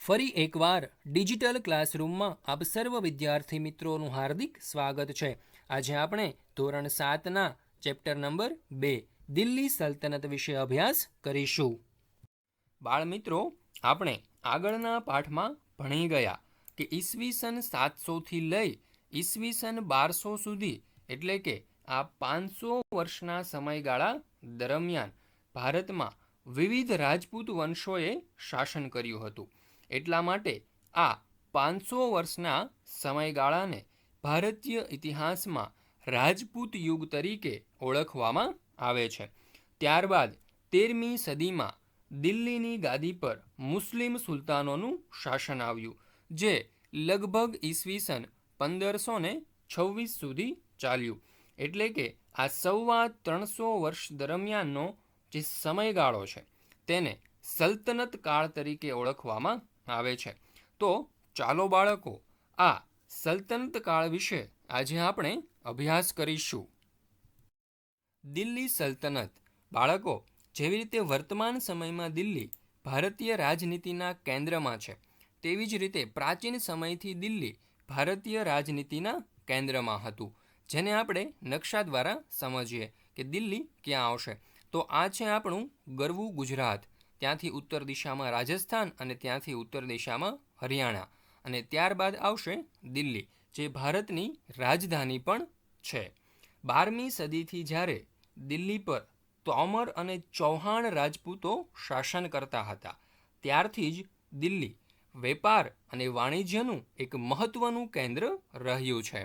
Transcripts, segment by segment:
ફરી એકવાર ડિજિટલ ક્લાસરૂમમાં આપ સર્વ વિદ્યાર્થી મિત્રોનું હાર્દિક સ્વાગત છે। આજે આપણે ધોરણ 7ના ચેપ્ટર નંબર 2 દિલ્હી સલ્તનત વિશે અભ્યાસ કરીશું। બાળમિત્રો, આપણે આગળના પાઠમાં ભણી ગયા કે ઈસવીસન 700થી લઈ ઈસવીસન 1200 સુધી એટલે કે આ 500 વર્ષના સમયગાળા દરમિયાન ભારતમાં વિવિધ રાજપૂત વંશોએ શાસન કર્યું હતું। એટલા માટે આ 500 વર્ષના સમયગાળાને ભારતીય ઇતિહાસમાં રાજપૂત યુગ તરીકે ઓળખવામાં આવે છે। ત્યારબાદ 13મી સદીમાં દિલ્હીની ગાદી પર મુસ્લિમ સુલતાનોનું શાસન આવ્યું, જે લગભગ ઈસવીસન 1526 સુધી ચાલ્યું। એટલે કે આ સવા 300 વર્ષ દરમિયાનનો જે સમયગાળો છે તેને સલ્તનત કાળ તરીકે ઓળખવામાં આવે છે। તો ચાલો બાળકો, આ સલ્તનત કાળ વિશે આજે આપણે અભ્યાસ કરીશું। દિલ્હી સલ્તનત બાળકો, જેવી રીતે વર્તમાન સમયમાં દિલ્હી ભારતીય રાજનીતિના કેન્દ્રમાં છે, તેવી જ રીતે પ્રાચીન સમયથી દિલ્હી ભારતીય રાજનીતિના કેન્દ્રમાં હતું, જેને આપણે નકશા દ્વારા સમજીએ કે દિલ્હી ક્યાં આવશે। તો આ છે આપણું ગરવું ગુજરાત, ત્યાંથી ઉત્તર દિશામાં રાજસ્થાન અને ત્યાંથી ઉત્તર દિશામાં હરિયાણા, અને ત્યારબાદ આવશે દિલ્હી, જે ભારતની રાજધાની પણ છે। 12મી સદીથી જ્યારે દિલ્હી પર તોમર અને ચૌહાણ રાજપૂતો શાસન કરતા હતા, ત્યારથી જ દિલ્હી વેપાર અને વાણિજ્યનું એક મહત્વનું કેન્દ્ર રહ્યું છે।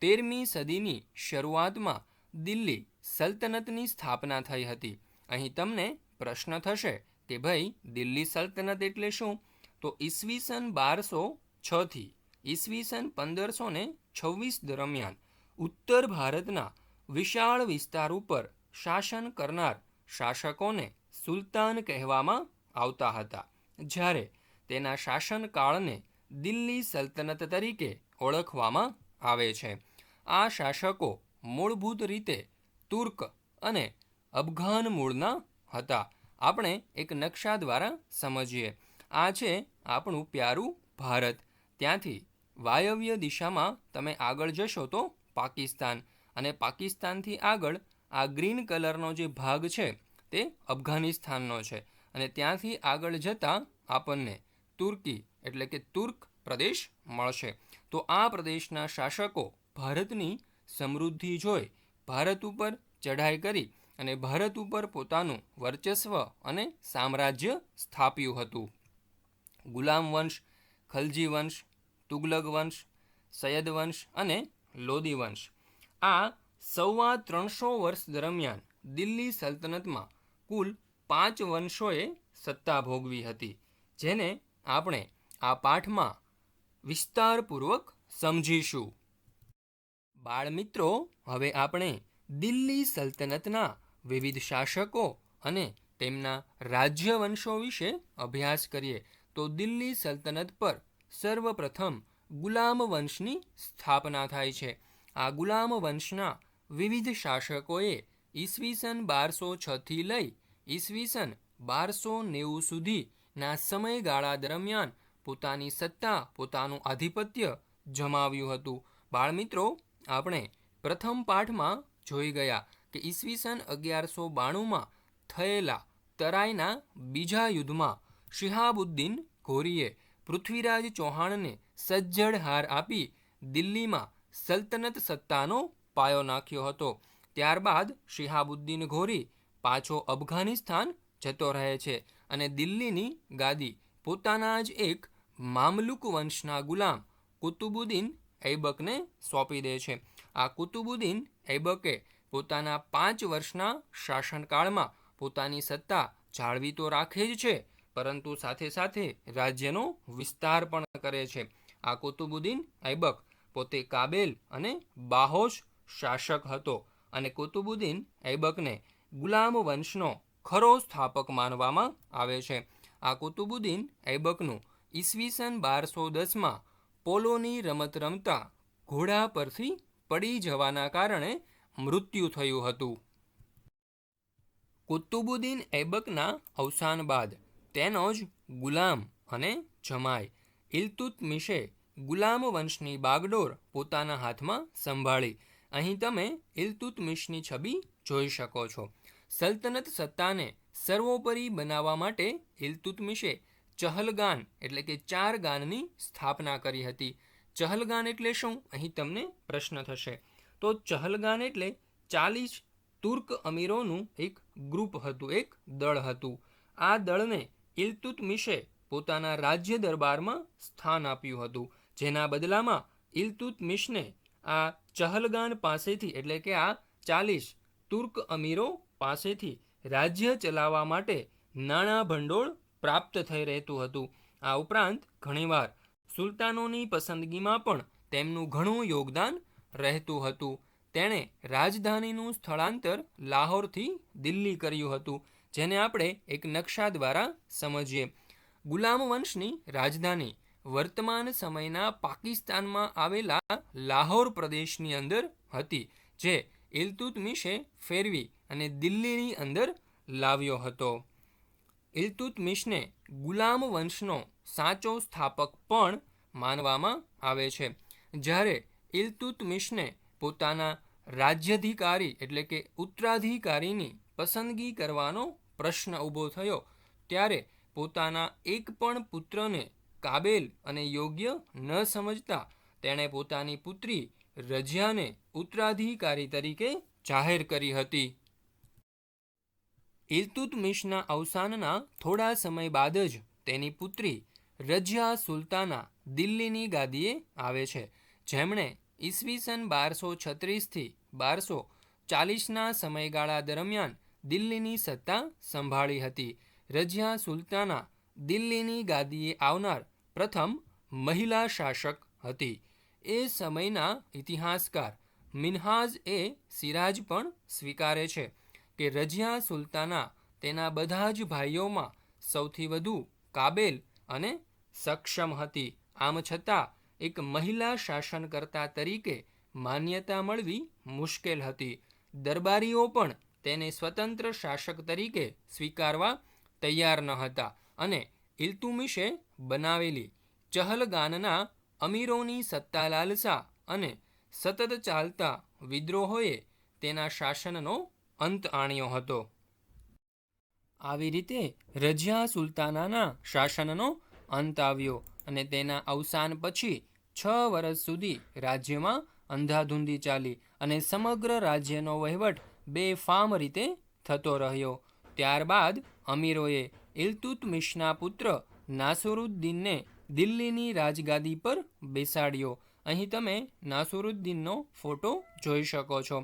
13મી સદીની શરૂઆતમાં દિલ્હી સલ્તનતની સ્થાપના થઈ હતી। અહીં તમને પ્રશ્ન થશે કે ભાઈ, દિલ્હી સલ્તનત એટલે શું? તો ઈસવીસન 1206થી ઈસવીસન 1526 દરમિયાન ઉત્તર ભારતના વિશાળ વિસ્તાર ઉપર શાસન કરનાર શાસકોને સુલતાન કહેવામાં આવતા હતા, જ્યારે તેના શાસનકાળને દિલ્હી સલ્તનત તરીકે ઓળખવામાં આવે છે। આ શાસકો મૂળભૂત રીતે તુર્ક અને અફઘાન મૂળના હતા। આપણે એક નકશા દ્વારા સમજીએ। આ છે આપણું પ્યારું ભારત, ત્યાંથી વાયવ્ય દિશામાં તમે આગળ જશો તો પાકિસ્તાન, અને પાકિસ્તાનથી આગળ આ ગ્રીન કલરનો જે ભાગ છે તે અફઘાનિસ્તાનનો છે, અને ત્યાંથી આગળ જતાં આપણને તુર્કી એટલે કે તુર્ક પ્રદેશ મળશે। તો આ પ્રદેશના શાસકો ભારતની સમૃદ્ધિ જોઈ ભારત ઉપર ચઢાઈ કરી અને ભારત ઉપર પોતાનું વર્ચસ્વ અને સામ્રાજ્ય સ્થાપ્યું હતું। ગુલામ વંશ, ખલજી વંશ, તુગલક વંશ, સૈયદ વંશ અને લોદી વંશ, આ સવા 300 વર્ષ દરમિયાન દિલ્હી સલ્તનતમાં કુલ 5 વંશોએ સત્તા ભોગવી હતી, જેને આપણે આ પાઠમાં વિસ્તારપૂર્વક સમજીશું। બાળમિત્રો, હવે આપણે દિલ્હી સલ્તનતના વિવિધ શાસકો અને તેમના રાજ્યવંશો વિશે અભ્યાસ કરીએ। તો દિલ્હી સલ્તનત પર સર્વપ્રથમ ગુલામ વંશની સ્થાપના થાય છે। આ ગુલામ વંશના વિવિધ શાસકોએ ઈસવીસન 1206થી લઈ ઈસવીસન 1290 સુધીના સમયગાળા દરમિયાન પોતાની સત્તા, પોતાનું આધિપત્ય જમાવ્યું હતું। બાળમિત્રો, આપણે પ્રથમ પાઠમાં જોઈ ગયા કે ઈસવીસન 1192માં થયેલા તરાઈના બીજા યુદ્ધમાં શિહાબુદ્દીન ઘોરીએ પૃથ્વીરાજ ચૌહાણને સજ્જડ હાર આપી દિલ્હીમાં સલ્તનત સત્તાનો પાયો નાખ્યો હતો। ત્યારબાદ શિહાબુદ્દીન ઘોરી પાછો અફઘાનિસ્તાન જતો રહે છે અને દિલ્હીની ગાદી પોતાના જ એક મામલુક વંશના ગુલામ કુતુબુદ્દીન ઐબકને સોંપી દે છે। આ કુતુબુદ્દીન ઐબકે પોતાના 5 વર્ષના શાસનકાળમાં પોતાની સત્તા જાળવી તો રાખે જ છે, પરંતુ સાથે સાથે રાજ્યનો વિસ્તાર પણ કરે છે। આ કુતુબુદ્દીન ઐબક પોતે કાબેલ અને બાહોશ શાસક હતો, અને કુતુબુદ્દીન ઐબકને ગુલામ વંશનો ખરો સ્થાપક માનવામાં આવે છે। આ કુતુબુદ્દીન ઐબકનું ઈસવીસન 1210માં પોલોની રમત રમતા ઘોડા પરથી પડી જવાના કારણે મૃત્યુ થયું હતું। કુતુબુદ્દીન ઐબકના અવસાન બાદ તેનો જ ગુલામ અને જમાય. ઇલ્તુત્મિશે ગુલામ વંશની બાગડોર પોતાના હાથમાં સંભાળી. અહીં તમે ઇલ્તુત્મિશની છબી જોઈ શકો છો. સલ્તનત સત્તાને સર્વોપરી બનાવવા માટે ઇલ્તુત્મિશે ચહલગાન એટલે કે 4 ગાનની સ્થાપના કરી હતી. ચહલગાન એટલે શું? અહીં તમને પ્રશ્ન થશે. તો ચહલગાન એટલે 40 તુર્ક અમીરોનું એક ગ્રુપ હતું, એક દળ હતું. આ દળને ઇલ્તુત્મિશે પોતાના રાજ્ય દરબારમાં સ્થાન આપ્યું હતું, જેના બદલામાં ઇલ્તુત્મિશને આ ચહલગાન પાસેથી એટલે કે આ 40 તુર્ક અમીરો પાસેથી રાજ્ય ચલાવવા માટે નાણાં ભંડોળ પ્રાપ્ત થઈ રહેતું હતું. આ ઉપરાંત ઘણીવાર સુલતાનોની પસંદગીમાં પણ તેમનું ઘણું યોગદાન રહેતું હતું. તેણે રાજધાનીનું સ્થળાંતર લાહોરથી દિલ્હી કર્યું હતું, જેને આપણે એક નકશા દ્વારા સમજીએ. ગુલામ વંશની રાજધાની વર્તમાન સમયના પાકિસ્તાનમાં આવેલા લાહોર પ્રદેશની અંદર હતી, જે ઇલ્તુત્મિશે ફેરવી અને દિલ્હીની અંદર લાવ્યો હતો. ઇલ્તુત્મિશને ગુલામ વંશનો સાચો સ્થાપક પણ માનવામાં આવે છે. જ્યારે ઇલ્તુત્મિશને પોતાના રાજ્યાધિકારી એટલે કે ઉત્તરાધિકારીની પસંદગી કરવાનો પ્રશ્ન ઊભો થયો, ત્યારે પોતાના એક પણ પુત્રને કાબેલ અને યોગ્ય ન સમજતા તેણે પોતાની પુત્રી રજિયાને ઉત્તરાધિકારી તરીકે જાહેર કરી હતી. ઇલ્તુત્મિશના અવસાનના થોડા સમય બાદ જ તેની પુત્રી રજિયા સુલતાના દિલ્હીની ગાદીએ આવે છે, જેમણે ઈસવીસન 1236થી 1240ના સમયગાળા દરમિયાન દિલ્હીની સત્તા સંભાળી હતી. રજિયા સુલતાના દિલ્હીની ગાદીએ આવનાર પ્રથમ મહિલા શાસક હતી. એ સમયના ઇતિહાસકાર મિન્હાજ-એ સિરાજ પણ સ્વીકારે છે કે રજિયા સુલતાના તેના બધા જ ભાઈઓમાં સૌથી વધુ કાબેલ અને સક્ષમ હતી. આમ છતાં એક મહિલા શાસનકર્તા તરીકે માન્યતા મળવી મુશ્કેલ હતી. દરબારીઓ પણ તેને સ્વતંત્ર શાસક તરીકે સ્વીકારવા તૈયાર ન હતા અને ઇલ્તુમિશે બનાવેલી ચહલગાનના અમીરોની સત્તા લાલસા અને સતત ચાલતા વિદ્રોહોએ તેના શાસનનો અંત આણ્યો હતો. આવી રીતે રજિયા સુલતાનાના શાસનનો અંત આવ્યો અને તેના અવસાન પછી 6 વર્ષ સુધી રાજ્યમાં અંધાધૂંધી ચાલી અને સમગ્ર રાજ્યનો વહીવટ બેફામ રીતે થતો રહ્યો. ત્યારબાદ અમીરોએ ઇલ્તુત્મિશના પુત્ર નાસિરુદ્દીનને દિલ્હીની રાજગાદી પર બેસાડ્યો. અહીં તમે નાસિરુદ્દીનનો ફોટો જોઈ શકો છો.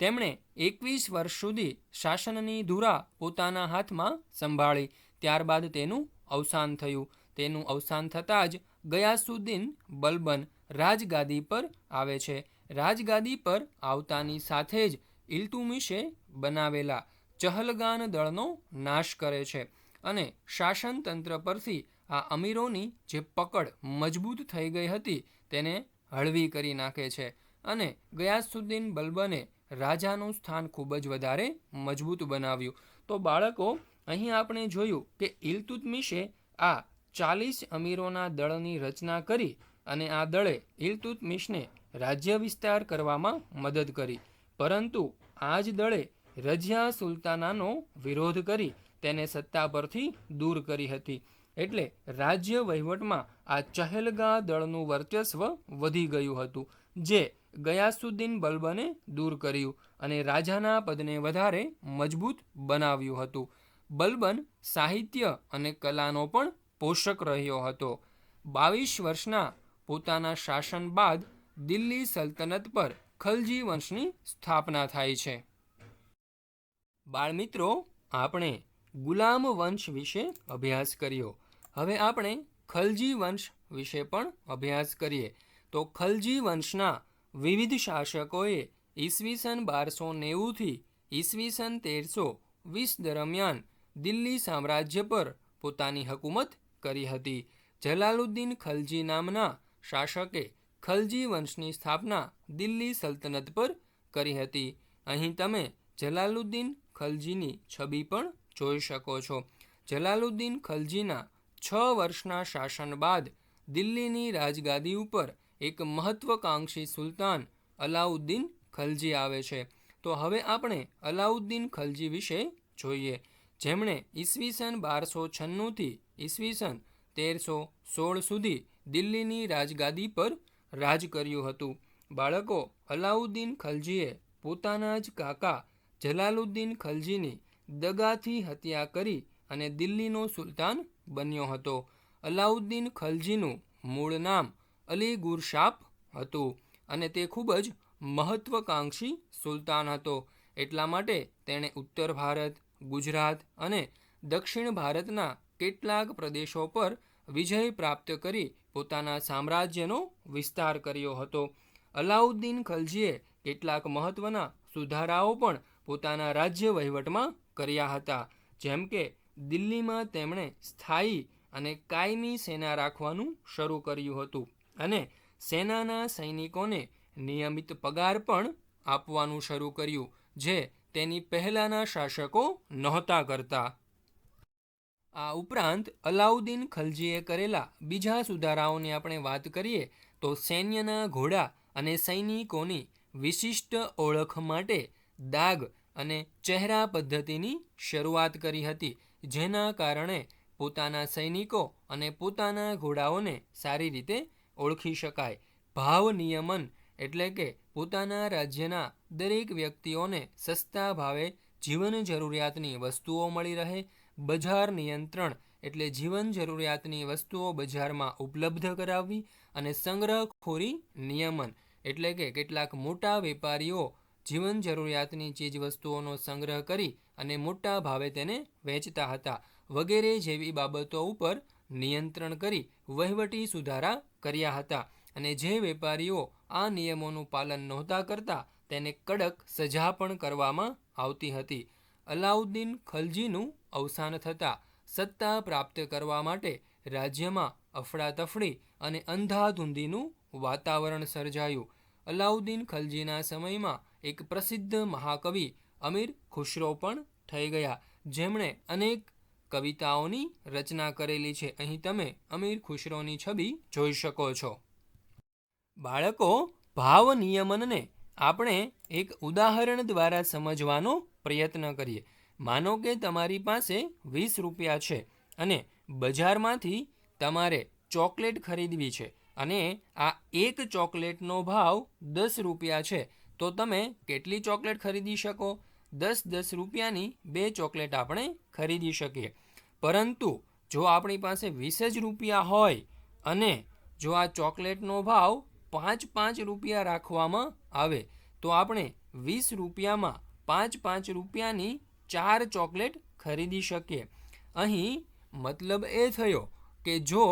તેમણે 21 વર્ષ સુધી શાસનની ધુરા પોતાના હાથમાં સંભાળી. ત્યારબાદ તેનું અવસાન થયું. તેનું અવસાન થતાં જ ગયાસુદ્દીન બલબન રાજગાદી પર આવે છે. રાજગાદી પર આવતાની સાથે જ ઇલ્તુમિશે બનાવેલા ચહલગાન દળનો નાશ કરે છે અને શાસનતંત્ર પરથી આ અમીરોની જે પકડ મજબૂત થઈ ગઈ હતી તેને હળવી કરી નાખે છે અને ગયાસુદ્દીન બલબને રાજાનું સ્થાન ખૂબ જ વધારે મજબૂત બનાવ્યું. તો બાળકો, અહીં આપણે જોયું કે ઇલ્તુત્મિશે આ 40 અમીરોના દળની રચના કરી અને આ દળે ઇલ્તુત્મિશને રાજ્ય વિસ્તાર કરવામાં મદદ કરી. પરંતુ આ જ દળે રજિયા સુલતાનાનો વિરોધ કરી તેને સત્તા પરથી દૂર કરી હતી. એટલે રાજ્ય વહીવટમાં આ ચહેલગા દળનું વર્ચસ્વ વધી ગયું હતું, જે ગયાસુદ્દીન બલબને દૂર કર્યું અને રાજાના પદને વધારે મજબૂત બનાવ્યું હતું. બલબન સાહિત્ય અને કલાનો પણ પોષક રહ્યો હતો. 22 વર્ષના પોતાના શાસન બાદ દિલ્હી સલ્તનત પર ખલજી વંશની સ્થાપના થાય છે. બાળમિત્રો, આપણે ગુલામ વંશ વિશે અભ્યાસ કર્યો. હવે આપણે ખલજી વંશ વિશે પણ અભ્યાસ કરીએ. તો ખલજી વંશના વિવિધ શાસકોએ ઈસવીસન 1290થી ઈસવીસન 1320 દરમિયાન દિલ્હી સામ્રાજ્ય પર પોતાની હકૂમત કરી હતી. જલાલુદ્દીન ખલજી નામના શાસકે ખલજી વંશની સ્થાપના દિલ્હી સલ્તનત પર કરી હતી. અહીં તમે જલાલુદ્દીન ખલજીની છબી પણ જોઈ શકો છો. જલાલુદ્દીન ખલજીના 6 વર્ષના શાસન બાદ દિલ્હીની રાજગાદી ઉપર એક મહત્વકાંક્ષી સુલતાન અલાઉદ્દીન ખલજી આવે છે. તો હવે આપણે અલાઉદ્દીન ખલજી વિશે જોઈએ, જેમણે ઈસવીસન 1296થી ઈસવીસન 1316 સુધી દિલ્હીની રાજગાદી પર રાજ કર્યું હતું. બાળકો, અલાઉદ્દીન ખલજીએ પોતાના જ કાકા જલાલુદ્દીન ખલજીની દગાથી હત્યા કરી અને દિલ્હીનો સુલતાન બન્યો હતો. અલાઉદ્દીન ખલજીનું મૂળ નામ અલી ગુરશાપ હતું અને તે ખૂબ જ મહત્વકાંક્ષી સુલતાન હતો. એટલા માટે તેણે ઉત્તર ભારત, ગુજરાત અને દક્ષિણ ભારતના કેટલાક પ્રદેશો પર વિજય પ્રાપ્ત કરી પોતાના સામ્રાજ્યનો વિસ્તાર કર્યો હતો. અલાઉદ્દીન ખલજીએ કેટલાક મહત્વના સુધારાઓ પણ પોતાના રાજ્ય વહીવટમાં કર્યા હતા. જેમ કે દિલ્હીમાં તેમણે સ્થાયી અને કાયમી સેના રાખવાનું શરૂ કર્યું હતું અને સેનાના સૈનિકોને નિયમિત પગાર પણ આપવાનું શરૂ કર્યું, જે તેની પહેલાંના શાસકો નહોતા કરતા. આ ઉપરાંત અલાઉદ્દીન ખલજીએ કરેલા બીજા સુધારાઓની આપણે વાત કરીએ તો સૈન્યના ઘોડા અને સૈનિકોની વિશિષ્ટ ઓળખ માટે દાગ અને ચહેરા પદ્ધતિની શરૂઆત કરી હતી, જેના કારણે પોતાના સૈનિકો અને પોતાના ઘોડાઓને સારી રીતે ઓળખી શકાય. ભાવ નિયમન એટલે કે પોતાના રાજ્યના દરેક વ્યક્તિઓને સસ્તા ભાવે જીવન જરૂરિયાતની વસ્તુઓ મળી રહે. બજાર નિયંત્રણ એટલે જીવન જરૂરિયાતની વસ્તુઓ બજારમાં ઉપલબ્ધ કરાવવી. અને સંગ્રહખોરી નિયમન એટલે કે કેટલાક મોટા વેપારીઓ જીવન જરૂરિયાતની ચીજવસ્તુઓનો સંગ્રહ કરી અને મોટા ભાવે તેને વેચતા હતા, વગેરે જેવી બાબતો ઉપર નિયંત્રણ કરી વહીવટી સુધારા કર્યા હતા. અને જે વેપારીઓ આ નિયમોનું પાલન નહોતા કરતા તેને કડક સજા પણ કરવામાં આવતી હતી. અલાઉદ્દીન ખલજીનું અવસાન થતાં સત્તા પ્રાપ્ત કરવા માટે રાજ્યમાં અફડાતફડી અને અંધાધૂંધીનું વાતાવરણ સર્જાયું. અલાઉદ્દીન ખલજીના સમયમાં એક પ્રસિદ્ધ મહાકવિ અમીર ખુશરો પણ થઈ ગયા, જેમણે અનેક કવિતાઓની રચના કરેલી છે. અહીં તમે અમીર ખુશરોની છબી જોઈ શકો છો. બાળકો, ભાવ નિયમનને આપણે એક ઉદાહરણ દ્વારા સમજવાનો પ્રયત્ન કરીએ. માનો કે તમારી પાસે 20 રૂપિયા છે અને બજારમાંથી તમારે ચોકલેટ ખરીદવી છે અને આ એક ચોકલેટનો ભાવ 10 રૂપિયા છે, તો તમે કેટલી ચોકલેટ ખરીદી શકો? 10 રૂપિયાની 2 ચોકલેટ આપણે ખરીદી શકીએ. પરંતુ જો આપણી પાસે 20 જ રૂપિયા હોય અને જો આ ચોકલેટનો ભાવ 5 રૂપિયા રાખવામાં આવે તો આપણે 20 રૂપિયામાં 5 રૂપિયાની 4 ચોકલેટ ખરીદી શકીએ. અહીં મતલબ એ થયો કે જો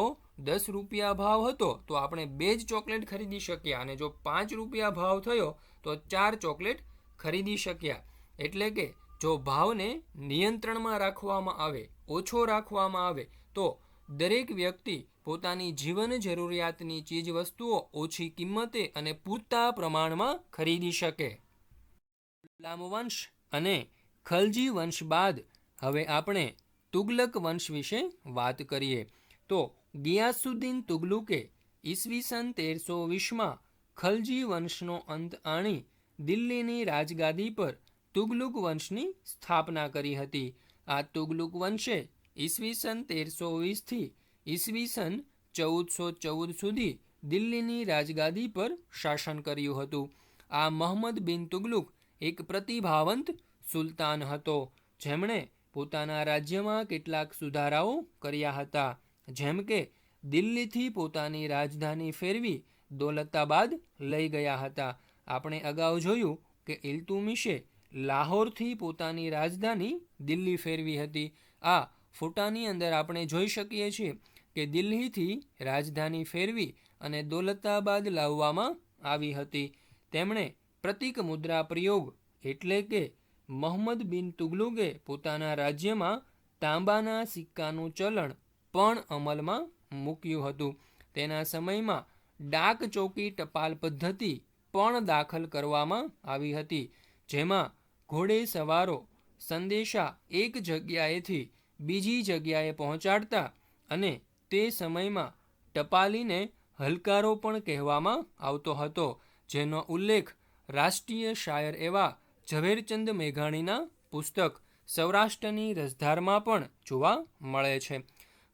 10 રૂપિયા ભાવ હતો તો આપણે 2 જ ચોકલેટ ખરીદી શક્યા અને જો 5 રૂપિયા ભાવ થયો તો 4 ચોકલેટ ખરીદી શક્યા. એટલે કે જો ભાવને નિયંત્રણમાં રાખવામાં આવે, ઓછો રાખવામાં આવે તો દરેક વ્યક્તિ પોતાની જીવન જરૂરિયાતની ચીજવસ્તુઓ ઓછી કિંમતે અને પૂરતા પ્રમાણમાં ખરીદી શકે. ગુલામ વંશ અને ખલજી વંશ બાદ હવે આપણે તુગલક વંશ વિશે વાત કરીએ. તો ગિયાસુદ્દીન તુગલુકે ઈસવીસન 1320માં ખલજી વંશનો અંત આણી દિલ્હીની રાજગાદી પર તુગલુક વંશની સ્થાપના કરી હતી. આ તુગલુક વંશે ઈસવીસન 1320થી ઈસવીસન 1414 સુધી દિલ્હીની રાજગાદી પર શાસન કર્યું હતું. આ મહમ્મદ બિન તુગલુક એક પ્રતિભાવંત સુલતાન હતો, જેમણે પોતાના રાજ્યમાં કેટલાક સુધારાઓ કર્યા હતા. જેમ કે દિલ્હીથી પોતાની રાજધાની ફેરવી દૌલતાબાદ લઈ ગયા હતા. આપણે અગાઉ જોયું કે ઇલ્તુમિશે લાહોરથી પોતાની રાજધાની દિલ્હી ફેરવી હતી. આ ફોટાની અંદર આપણે જોઈ શકીએ છીએ કે દિલ્હીથી રાજધાની ફેરવી અને દૌલતાબાદ લાવવામાં આવી હતી. તેમણે પ્રતીક મુદ્રા પ્રયોગ એટલે કે મહમ્મદ બિન તુગલુકે પોતાના રાજ્યમાં તાંબાના સિક્કાનું ચલણ પણ અમલમાં મૂક્યું હતું. તેના સમયમાં ડાક ચોકી ટપાલ પદ્ધતિ પણ દાખલ કરવામાં આવી હતી, જેમાં ઘોડે સવારો સંદેશા એક જગ્યાએથી બીજી જગ્યાએ પહોંચાડતા અને તે સમયમાં ટપાલીને હલકારો પણ કહેવામાં આવતો હતો, જેનો ઉલ્લેખ રાષ્ટ્રીય શાયર એવા ઝવેરચંદ મેઘાણીના પુસ્તક સૌરાષ્ટ્રની રસધારમાં પણ જોવા મળે છે.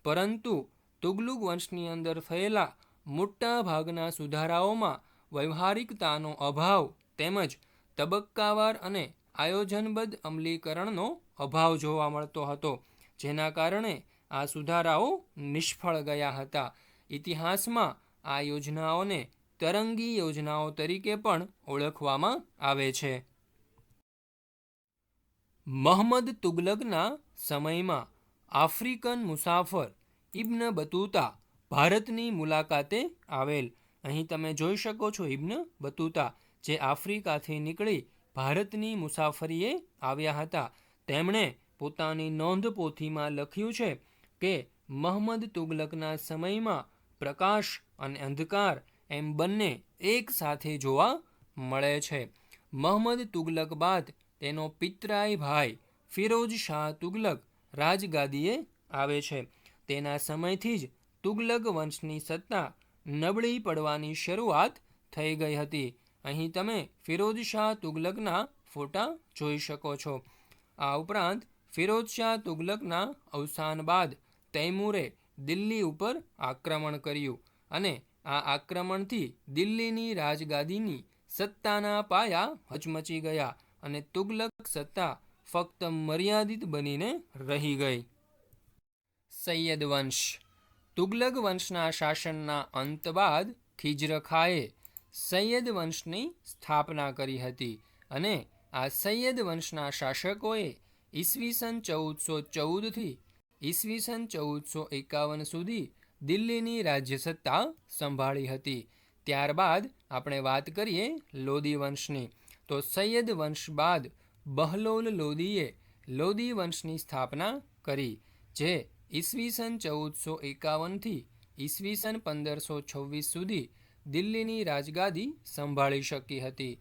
પરંતુ તુગલુક વંશની અંદર થયેલા મોટા ભાગના સુધારાઓમાં વ્યવહારિકતાનો અભાવ તેમજ તબક્કાવાર અને આયોજનબદ્ધ અમલીકરણનો અભાવ જોવા મળતો હતો, જેના કારણે આ સુધારાઓ નિષ્ફળ ગયા હતા. ઇતિહાસમાં આ યોજનાઓને તરંગી યોજનાઓ તરીકે પણ ઓળખવામાં આવે છે. મહમદ તુગલકના સમયમાં આફ્રિકન મુસાફર ઇબ્ન બતુતા ભારતની મુલાકાતે આવેલ. અહીં તમે જોઈ શકો છો ઇબ્ન બતુતા જે આફ્રિકાથી નીકળી ભારતની મુસાફરીએ આવ્યા હતા. તેમણે પોતાની નોંધપોથીમાં લખ્યું છે કે મહમદ તુગલકના સમયમાં પ્રકાશ અને અંધકાર એમ બંને એક સાથે જોવા મળે છે. મહમદ તુગલક બાદ તેનો પિતરાઈ ભાઈ ફિરોઝ શાહ તુગલક રાજગાદીએ આવે છે. તેના સમયથી જ તુગલક વંશની સત્તા નબળી પડવાની શરૂઆત થઈ ગઈ હતી. અહીં તમે ફિરોઝ શાહ તુગલકના ફોટા જોઈ શકો છો. આ ઉપરાંત ફિરોઝ શાહ તુગલકના અવસાન બાદ તૈમૂરે દિલ્હી ઉપર આક્રમણ કર્યું અને આ આક્રમણથી દિલ્હીની રાજગાદીની સત્તાના પાયા હચમચી ગયા અને તુગલક સત્તા ફક્ત મર્યાદિત બનીને રહી ગઈ. સૈયદ વંશ. તુગલક વંશના શાસનના અંત બાદ ખિજ્ર ખાએ સૈયદ વંશની સ્થાપના કરી હતી અને આ સૈયદ વંશના શાસકોએ ઈસવીસન 1414થી ઈસવીસન 1451 સુધી દિલ્હીની રાજ્ય સત્તા સંભાળી હતી. ત્યારબાદ આપણે વાત કરીએ લોદી વંશની, તો સૈયદ વંશ બાદ બહલોલ લોદીએ લોદી વંશની સ્થાપના કરી, જે ઈસવીસન 1451થી ઈસવીસન 1526 સુધી દિલ્હીની રાજગાદી સંભાળી શકી હતી.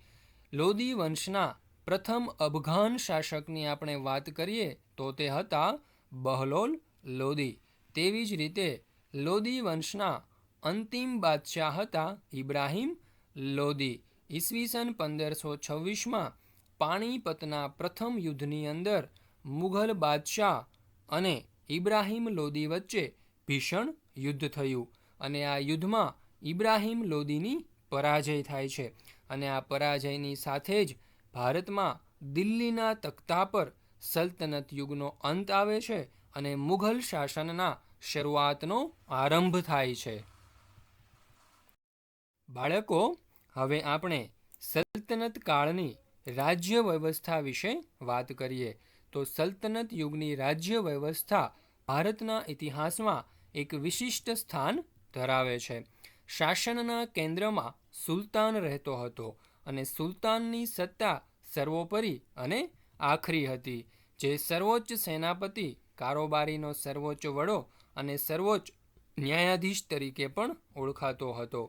લોદી વંશના પ્રથમ અફઘાન શાસકની આપણે વાત કરીએ તો તે હતા બહલોલ લોદી. તેવી જ રીતે લોદી વંશના અંતિમ બાદશાહ હતા ઇબ્રાહિમ લોદી. ઈસવીસન 1526માં પાણીપતના પ્રથમ યુદ્ધની અંદર મુઘલ બાદશાહ અને ઇબ્રાહિમ લોદી વચ્ચે ભીષણ યુદ્ધ થયું અને આ યુદ્ધમાં ઇબ્રાહિમ લોદીની પરાજય થાય છે અને આ પરાજયની સાથે જ ભારતમાં દિલ્હીના તખ્તા પર સલ્તનત યુગનો અંત આવે છે અને મુઘલ શાસનના શરૂઆતનો આરંભ થાય છે. બાળકો, હવે આપણે સલ્તનત કાળની રાજ્ય વ્યવસ્થા વિશે વાત કરીએ. તો સલ્તનત યુગની રાજ્ય વ્યવસ્થા ભારતના ઇતિહાસમાં એક વિશિષ્ટ સ્થાન ધરાવે છે. શાસનના કેન્દ્રમાં સુલતાન રહેતો હતો અને સુલતાનની સત્તા સર્વોપરી અને આખરી હતી, જે સર્વોચ્ચ સેનાપતિ, કારોબારીનો સર્વોચ્ચ વડો અને સર્વોચ્ચ ન્યાયાધીશ તરીકે પણ ઓળખાતો હતો.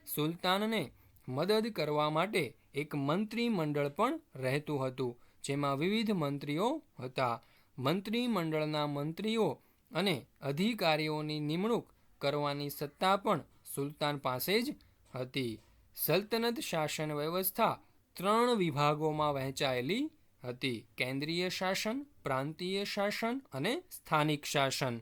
સુલતાનને મદદ કરવા માટે એક મંત્રીમંડળ પણ રહેતું હતું, જેમાં વિવિધ મંત્રીઓ હતા. મંત્રીમંડળના મંત્રીઓ અને અધિકારીઓની નિમણૂક કરવાની સત્તા પણ સુલતાન પાસે જ હતી. સલ્તનત શાસન વ્યવસ્થા 3 વિભાગોમાં વહેંચાયેલી હતી: કેન્દ્રીય શાસન, પ્રાંતીય શાસન અને સ્થાનિક શાસન.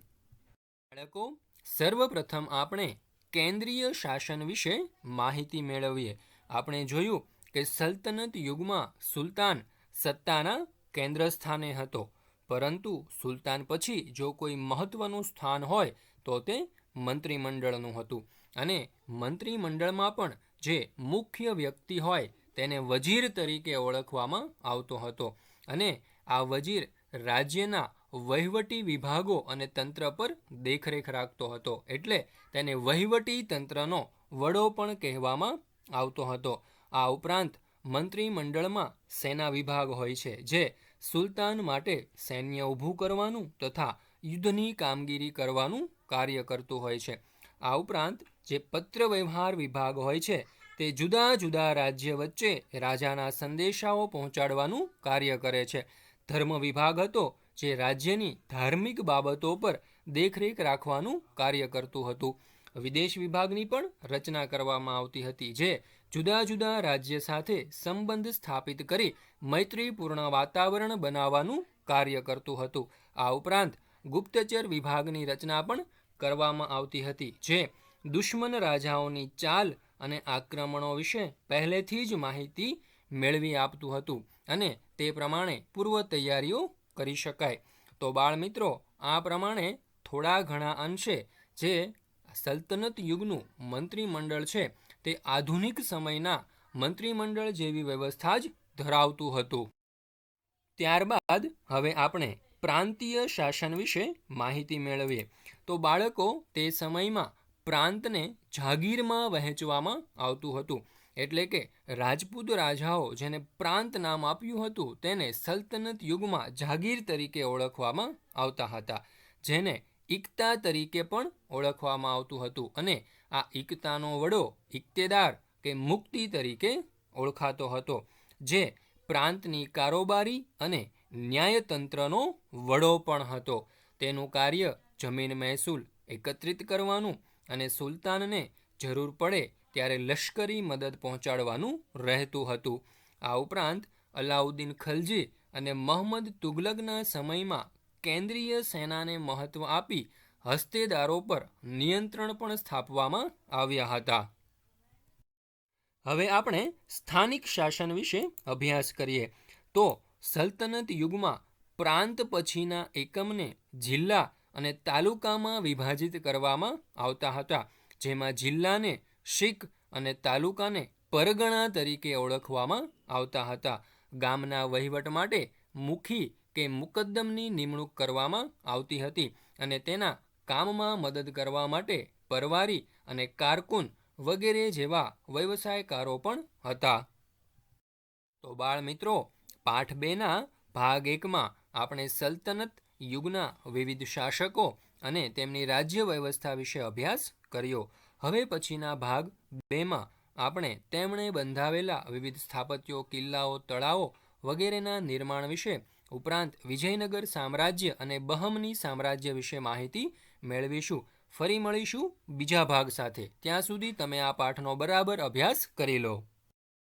બાળકો, સર્વપ્રથમ આપણે કેન્દ્રીય શાસન વિશે માહિતી મેળવીએ. આપણે જોયું કે સલ્તનત યુગમાં સુલતાન સત્તાના કેન્દ્ર સ્થાને હતો, પરંતુ સુલતાન પછી જો કોઈ મહત્વનું સ્થાન હોય તો તે મંત્રીમંડળનું હતું અને મંત્રીમંડળમાં પણ જે મુખ્ય વ્યક્તિ હોય તેને વજીર તરીકે ઓળખવામાં આવતો હતો અને આ વજીર રાજ્યના વહીવટી વિભાગો અને તંત્ર પર દેખરેખ રાખતો હતો, એટલે તેને વહીવટી તંત્રનો વડો પણ કહેવામાં આવતો હતો. આ ઉપરાંત મંત્રીમંડળમાં સેના વિભાગ હોય છે, જે સુલતાન માટે સૈન્ય ઊભું કરવાનું તથા યુદ્ધની કામગીરી કરવાનું કાર્ય કરતું હોય છે. આ ઉપરાંત જે પત્ર વ્યવહાર વિભાગ હોય છે તે જુદા જુદા રાજ્ય વચ્ચે રાજાના સંદેશાઓ પહોંચાડવાનું કાર્ય કરે છે. ધર્મ વિભાગ હતો, જે રાજ્યની ધાર્મિક બાબતો પર દેખરેખ રાખવાનું કાર્ય કરતું હતું. વિદેશ વિભાગની પણ રચના કરવામાં આવતી હતી, જે જુદા જુદા રાજ્ય સાથે સંબંધ સ્થાપિત કરી મૈત્રીપૂર્ણ વાતાવરણ બનાવવાનું કાર્ય કરતું હતું. આ ઉપરાંત ગુપ્તચર વિભાગની રચના પણ કરવામાં આવતી હતી, જે દુશ્મન રાજાઓની ચાલ અને આક્રમણો વિશે પહેલેથી જ માહિતી મેળવી આપતું હતું અને તે પ્રમાણે પૂર્વ તૈયારીઓ કરી શકાય. તો બાળ મિત્રો, આ પ્રમાણે થોડા ઘણા અંશે જે સલ્તનત યુગનું મંત્રીમંડળ છે તે આધુનિક સમયના મંત્રીમંડળ જેવી વ્યવસ્થા જ ધરાવતું હતું. ત્યારબાદ હવે આપણે પ્રાંતીય શાસન વિશે માહિતી મેળવીએ. તો બાળકો, તે સમયમાં પ્રાંતને જાગીરમાં વહેંચવામાં આવતું હતું. એટલે કે રાજપૂત રાજાઓ જેને પ્રાંત નામ આપ્યું હતું તેને સલ્તનત યુગમાં જાગીર તરીકે ઓળખવામાં આવતા હતા, જેને ઇકતા તરીકે પણ ઓળખવામાં આવતું હતું. અને આ ઇકતાનો વડો ઇક્તેદાર કે મુક્તિ તરીકે ઓળખાતો હતો, જે પ્રાંતની કારોબારી અને ન્યાયતંત્રનો વડો પણ હતો. તેનું કાર્ય જમીન મહેસૂલ એકત્રિત કરવાનું અને સુલતાનને જરૂર પડે ત્યારે લશ્કરી મદદ પહોંચાડવાનું રહેતું હતું. આ ઉપરાંત અલાઉદ્દીન ખલજી અને મહંમદ તુગલકના સમયમાં કેન્દ્રીય સેનાને મહત્વ આપી હસ્તેદારો પર નિયંત્રણ પણ સ્થાપવામાં આવ્યા હતા. હવે આપણે સ્થાનિક શાસન વિશે અભ્યાસ કરીએ. તો સલ્તનત યુગમાં પ્રાંત પછીના એકમને જિલ્લા અને તાલુકામાં વિભાજિત કરવામાં આવતા હતા, જેમાં જિલ્લાને શીખ અને તાલુકાને પરગણા તરીકે ઓળખવામાં આવતા હતા. ગામના વહીવટ માટે મુખી કે મુકદ્દમની નિમણૂક કરવામાં આવતી હતી અને તેના કામમાં મદદ કરવા માટે પરવારી અને કારકુન વગેરે જેવા વ્યવસાયકારો પણ હતા. તો બાળ મિત્રો, પાઠ 2ના ભાગ 1માં આપણે સલ્તનત યુગના વિવિધ શાસકો અને તેમની રાજ્ય વ્યવસ્થા વિશે અભ્યાસ કર્યો. હવે પછીના ભાગ 2માં આપણે તેમણે બંધાવેલા વિવિધ સ્થાપત્યો, કિલ્લાઓ, તળાવો વગેરેના નિર્માણ વિશે, ઉપરાંત વિજયનગર સામ્રાજ્ય અને બહમની સામ્રાજ્ય વિશે માહિતી મેળવીશું. ફરી મળીશું બીજા ભાગ સાથે. ત્યાં સુધી તમે આ પાઠનો બરાબર અભ્યાસ કરી લો.